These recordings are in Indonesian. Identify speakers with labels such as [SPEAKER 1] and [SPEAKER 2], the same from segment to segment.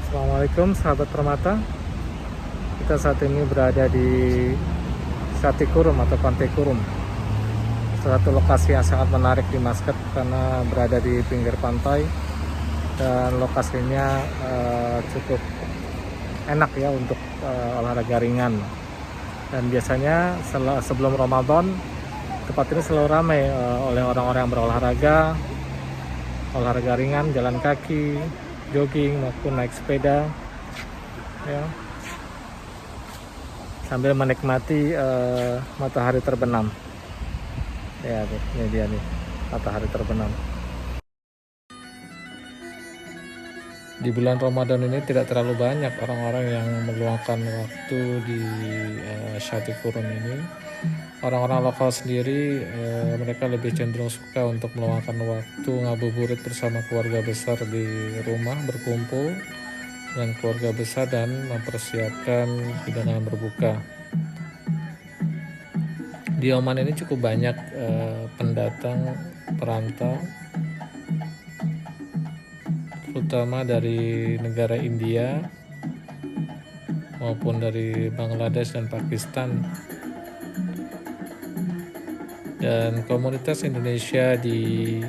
[SPEAKER 1] Assalamualaikum sahabat Permata. Kita saat ini berada di Syati Kurum atau Pantai Kurum, satu lokasi yang sangat menarik di Muscat karena berada di pinggir pantai dan lokasinya cukup enak ya untuk olahraga ringan. Dan biasanya sebelum Ramadan tempat ini selalu ramai oleh orang-orang yang olahraga ringan, jalan kaki, jogging maupun naik sepeda ya, sambil menikmati matahari terbenam ya. Ini dia nih matahari terbenam. Di bulan Ramadan ini tidak terlalu banyak orang-orang yang meluangkan waktu di Syati Kurum ini. Orang-orang lokal sendiri mereka lebih cenderung suka untuk meluangkan waktu ngabuburit bersama keluarga besar di rumah, berkumpul dengan keluarga besar dan mempersiapkan hidangan berbuka. Di Oman ini cukup banyak pendatang perantau, terutama dari negara India maupun dari Bangladesh dan Pakistan. Dan komunitas Indonesia di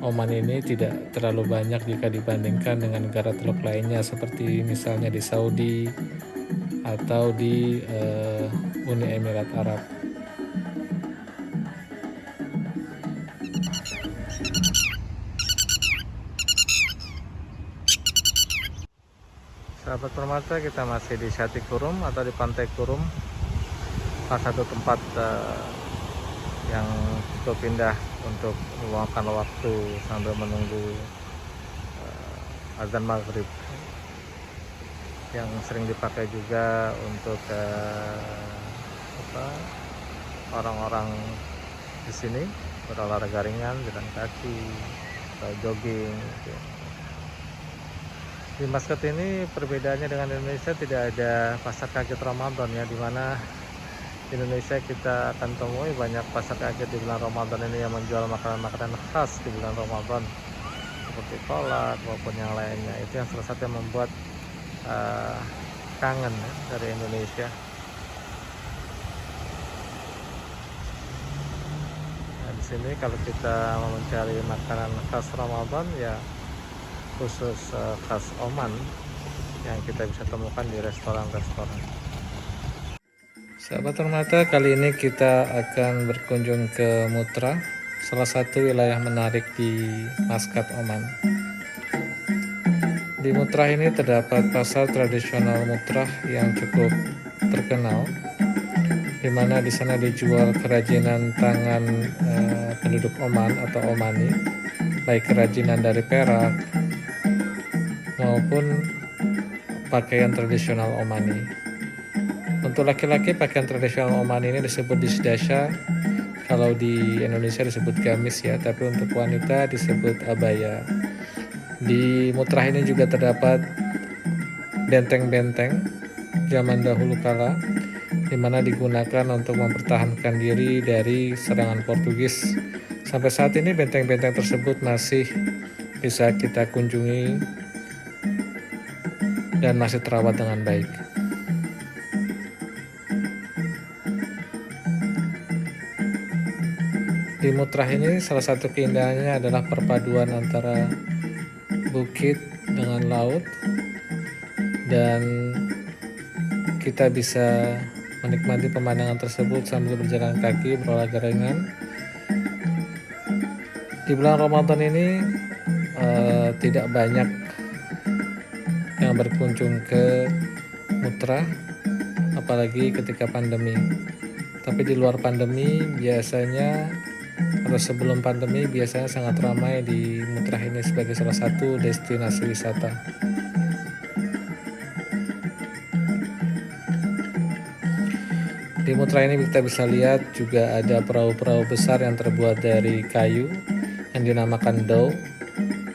[SPEAKER 1] Oman ini tidak terlalu banyak jika dibandingkan dengan negara teluk lainnya seperti misalnya di Saudi atau di Uni Emirat Arab. Sahabat Permata, kita masih di Syati Kurum atau di Pantai Kurum, salah satu tempat yang cukup indah untuk meluangkan waktu sambil menunggu azan maghrib, yang sering dipakai juga untuk orang-orang di sini berolahraga ringan, jalan kaki atau jogging gitu. Di Muscat ini perbedaannya dengan Indonesia, tidak ada pasar kaget Ramadan ya, dimana di Indonesia kita akan temui banyak pasar kaget di bulan Ramadan ini yang menjual makanan-makanan khas di bulan Ramadan seperti kolak maupun yang lainnya. Itu yang salah satu yang membuat kangen ya, dari Indonesia. Nah, di sini kalau kita mau mencari makanan khas Ramadan ya khusus khas Oman yang kita bisa temukan di restoran-restoran. Sahabat Permata, kali ini kita akan berkunjung ke Mutra, salah satu wilayah menarik di Muscat, Oman. Di Mutra ini terdapat pasar tradisional Mutra yang cukup terkenal, di mana di sana dijual kerajinan tangan penduduk Oman atau Omani, baik kerajinan dari perak maupun pakaian tradisional Omani. Untuk laki-laki, pakaian tradisional Oman ini disebut disdasha. Kalau di Indonesia disebut gamis ya, tapi untuk wanita disebut abaya. Di Mutrah ini juga terdapat benteng-benteng zaman dahulu kala, di mana digunakan untuk mempertahankan diri dari serangan Portugis. Sampai saat ini benteng-benteng tersebut masih bisa kita kunjungi dan masih terawat dengan baik. Di Mutrah ini salah satu keindahannya adalah perpaduan antara bukit dengan laut, dan kita bisa menikmati pemandangan tersebut sambil berjalan kaki, berolahraga ringan. Di bulan Ramadan ini tidak banyak yang berkunjung ke Mutrah, apalagi ketika pandemi. Tapi di luar pandemi biasanya, atau sebelum pandemi biasanya sangat ramai di Mutrah ini sebagai salah satu destinasi wisata. Di Mutrah ini kita bisa lihat juga ada perahu-perahu besar yang terbuat dari kayu yang dinamakan dhow.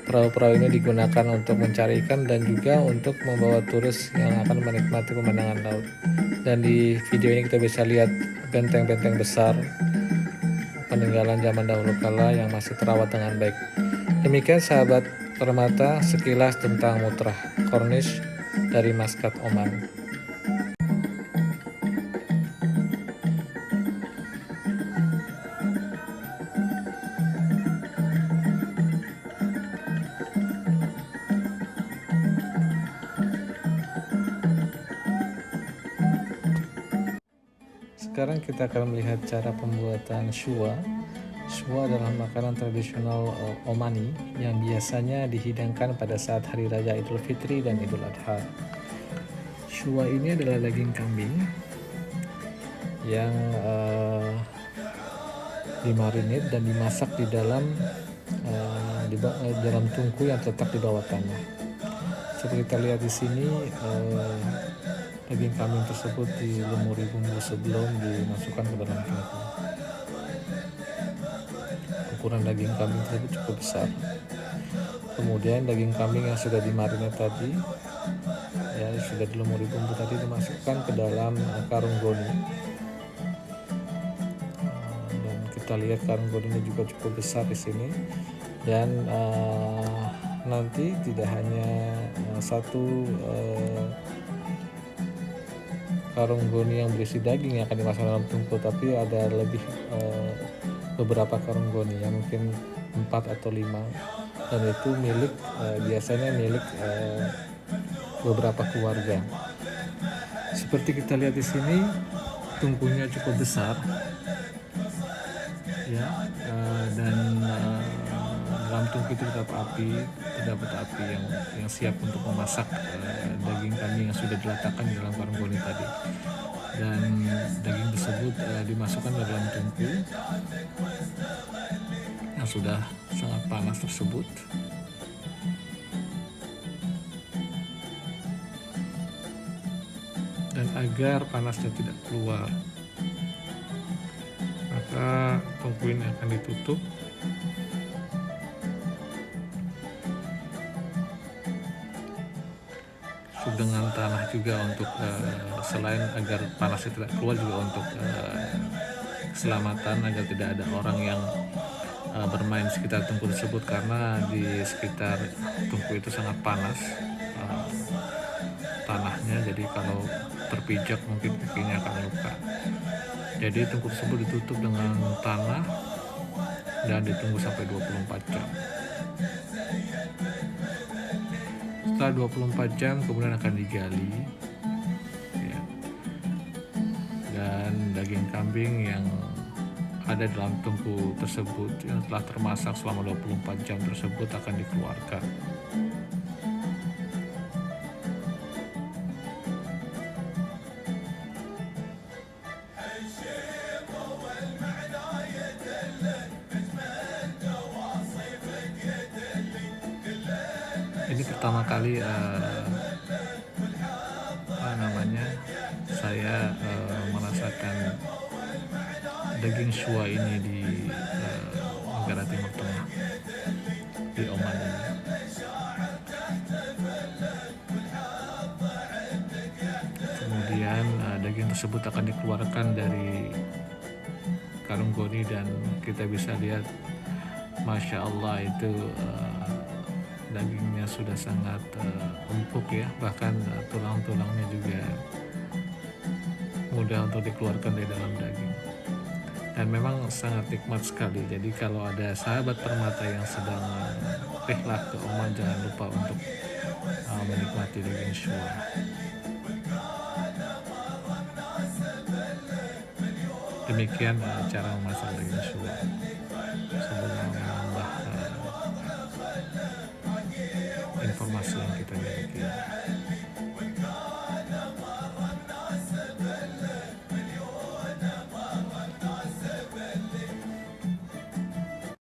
[SPEAKER 1] Perahu-perahu ini digunakan untuk mencari ikan dan juga untuk membawa turis yang akan menikmati pemandangan laut. Dan di video ini kita bisa lihat benteng-benteng besar peninggalan zaman dahulu kala yang masih terawat dengan baik. Demikian sahabat Permata, sekilas tentang Mutrah Cornish dari Muscat, Oman. Sekarang kita akan melihat cara pembuatan shua. Shua adalah makanan tradisional Omani yang biasanya dihidangkan pada saat hari raya Idul Fitri dan Idul Adha. Shua ini adalah daging kambing yang dimarinir dan dimasak di dalam dalam tungku yang terletak di bawah tanah. Seperti kita lihat di sini, daging kambing tersebut dilumuri bumbu sebelum dimasukkan ke dalam tungku. Ukuran daging kambing tersebut cukup besar. Kemudian daging kambing yang sudah dimarinir tadi, ya sudah dilumuri bumbu tadi, dimasukkan ke dalam karung goni. Dan kita lihat karung goninya juga cukup besar di sini. Dan nanti tidak hanya satu karung goni yang berisi daging yang akan dimasukkan dalam tungku, tapi ada lebih beberapa karung goni yang mungkin 4 atau 5, dan itu biasanya milik beberapa keluarga. Seperti kita lihat di sini, tungkunya cukup besar, ya, dan dalam tungku itu terdapat api yang siap untuk memasak daging kambing yang sudah diletakkan di dalam karung goni tadi. Dan daging tersebut dimasukkan ke dalam tungku yang sudah sangat panas tersebut. Dan agar panasnya tidak keluar, maka tungku ini akan ditutup dengan tanah juga untuk selain agar panasnya tidak keluar, juga untuk keselamatan agar tidak ada orang yang bermain di sekitar tungku tersebut, karena di sekitar tungku itu sangat panas tanahnya, jadi kalau terpijak mungkin kakinya akan luka. Jadi tungku tersebut ditutup dengan tanah dan ditunggu sampai 24 jam. Setelah 24 jam kemudian akan digali, ya. Dan daging kambing yang ada dalam tungku tersebut yang telah termasak selama 24 jam tersebut akan dikeluarkan. Ini pertama kali saya merasakan daging shua ini di negara Timur Tengah, di Oman ini. Kemudian daging tersebut akan dikeluarkan dari karung goni dan kita bisa lihat, Masya Allah, itu dagingnya sudah sangat empuk, ya, bahkan tulang-tulangnya juga mudah untuk dikeluarkan dari dalam daging, dan memang sangat nikmat sekali. Jadi kalau ada sahabat permata yang sedang rihlah ke Oman, jangan lupa untuk menikmati daging shua. Demikian cara memasak daging shua. Semoga